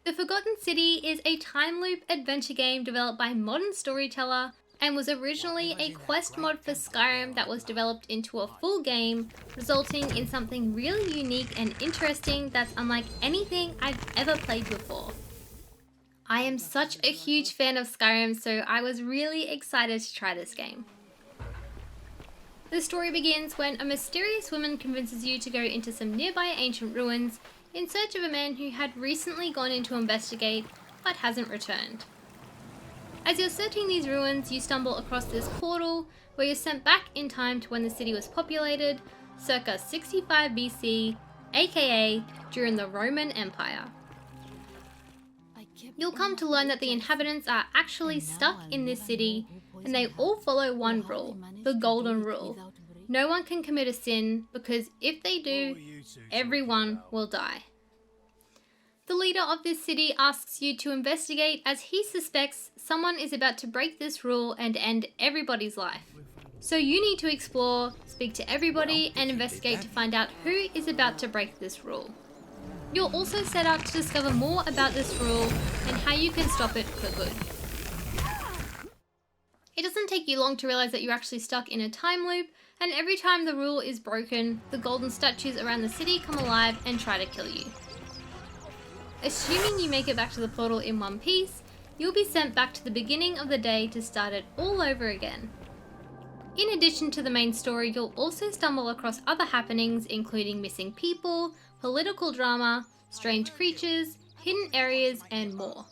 The Forgotten City is a time loop adventure game developed by Modern Storyteller and was originally a quest mod for Skyrim that was developed into a full game, resulting in something really unique and interesting that's unlike anything I've ever played before. I am such a huge fan of Skyrim, so I was really excited to try this game. The story begins when a mysterious woman convinces you to go into some nearby ancient ruins in search of a man who had recently gone in to investigate but hasn't returned. As you're searching these ruins, you stumble across this portal where you're sent back in time to when the city was populated, circa 65 BC, aka during the Roman Empire. You'll come to learn that the inhabitants are actually stuck in this city and they all follow one rule, the Golden Rule. No one can commit a sin because if they do, everyone will die. The leader of this city asks you to investigate as he suspects someone is about to break this rule and end everybody's life. So you need to explore, speak to everybody, and investigate to find out who is about to break this rule. You're also set out to discover more about this rule and how you can stop it for good. It doesn't take you long to realize that you're actually stuck in a time loop, and every time the rule is broken, the golden statues around the city come alive and try to kill you. Assuming you make it back to the portal in one piece, you'll be sent back to the beginning of the day to start it all over again. In addition to the main story, you'll also stumble across other happenings including missing people, political drama, strange creatures, hidden areas, and more.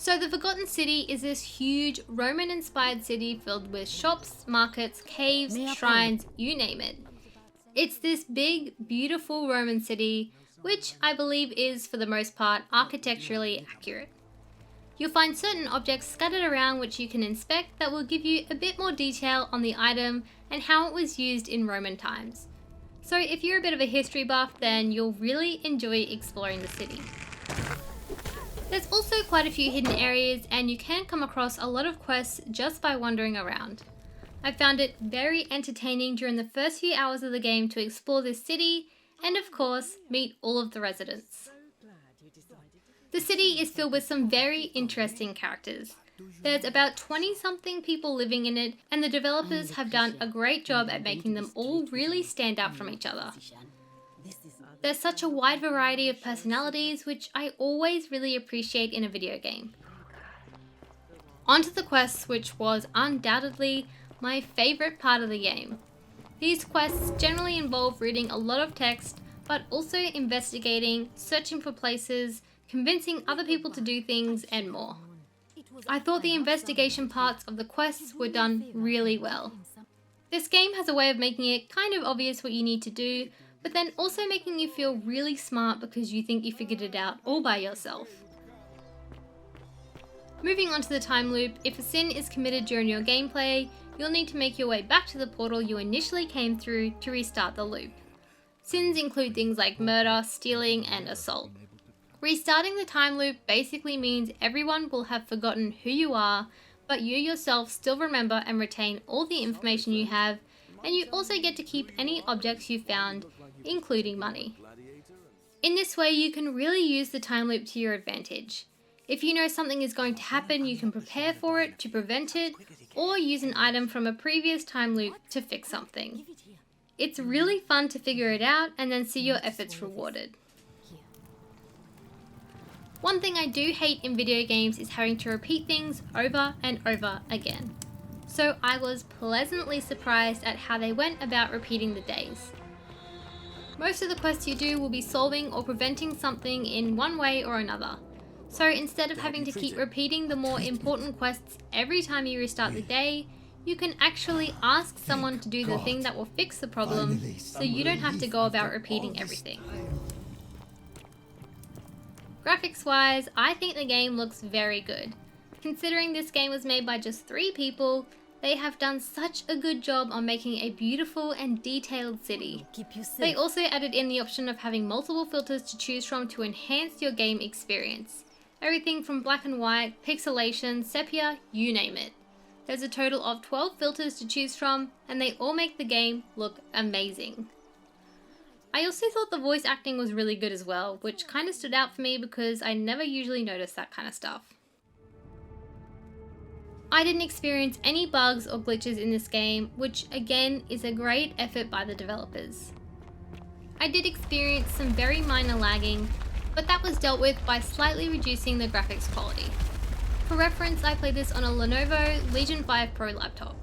So the Forgotten City is this huge Roman-inspired city filled with shops, markets, caves, shrines, you name it. It's this big, beautiful Roman city, which I believe is, for the most part, architecturally accurate. You'll find certain objects scattered around which you can inspect that will give you a bit more detail on the item and how it was used in Roman times. So if you're a bit of a history buff, then you'll really enjoy exploring the city. There's also quite a few hidden areas and you can come across a lot of quests just by wandering around. I found it very entertaining during the first few hours of the game to explore this city and of course meet all of the residents. The city is filled with some very interesting characters. There's about 20 something people living in it and the developers have done a great job at making them all really stand out from each other. There's such a wide variety of personalities, which I always really appreciate in a video game. Onto the quests, which was undoubtedly my favourite part of the game. These quests generally involve reading a lot of text, but also investigating, searching for places, convincing other people to do things, and more. I thought the investigation parts of the quests were done really well. This game has a way of making it kind of obvious what you need to do, but then also making you feel really smart because you think you figured it out all by yourself. Moving on to the time loop, if a sin is committed during your gameplay, you'll need to make your way back to the portal you initially came through to restart the loop. Sins include things like murder, stealing, and assault. Restarting the time loop basically means everyone will have forgotten who you are, but you yourself still remember and retain all the information you have, and you also get to keep any objects you found, including money. In this way, you can really use the time loop to your advantage. If you know something is going to happen, you can prepare for it to prevent it, or use an item from a previous time loop to fix something. It's really fun to figure it out and then see your efforts rewarded. One thing I do hate in video games is having to repeat things over and over again. So I was pleasantly surprised at how they went about repeating the days. Most of the quests you do will be solving or preventing something in one way or another. So instead of having to keep repeating the more important quests every time you restart the day, you can actually ask someone to do the thing that will fix the problem, so you don't have to go about repeating everything. Graphics wise, I think the game looks very good. Considering this game was made by just 3 people, they have done such a good job on making a beautiful and detailed city. They also added in the option of having multiple filters to choose from to enhance your game experience. Everything from black and white, pixelation, sepia, you name it. There's a total of 12 filters to choose from, and they all make the game look amazing. I also thought the voice acting was really good as well, which kind of stood out for me because I never usually notice that kind of stuff. I didn't experience any bugs or glitches in this game, which again is a great effort by the developers. I did experience some very minor lagging, but that was dealt with by slightly reducing the graphics quality. For reference, I played this on a Lenovo Legion 5 Pro laptop.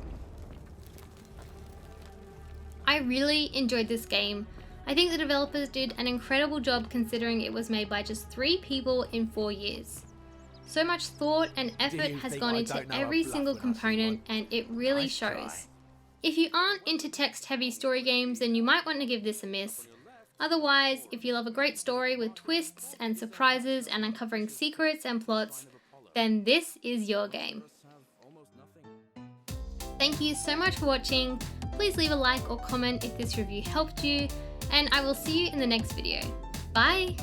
I really enjoyed this game. I think the developers did an incredible job considering it was made by just 3 people in 4 years. So much thought and effort has gone into every single component, and it really shows. If you aren't into text-heavy story games, then you might want to give this a miss. Otherwise, if you love a great story with twists and surprises and uncovering secrets and plots, then this is your game. Thank you so much for watching. Please leave a like or comment if this review helped you, and I will see you in the next video. Bye!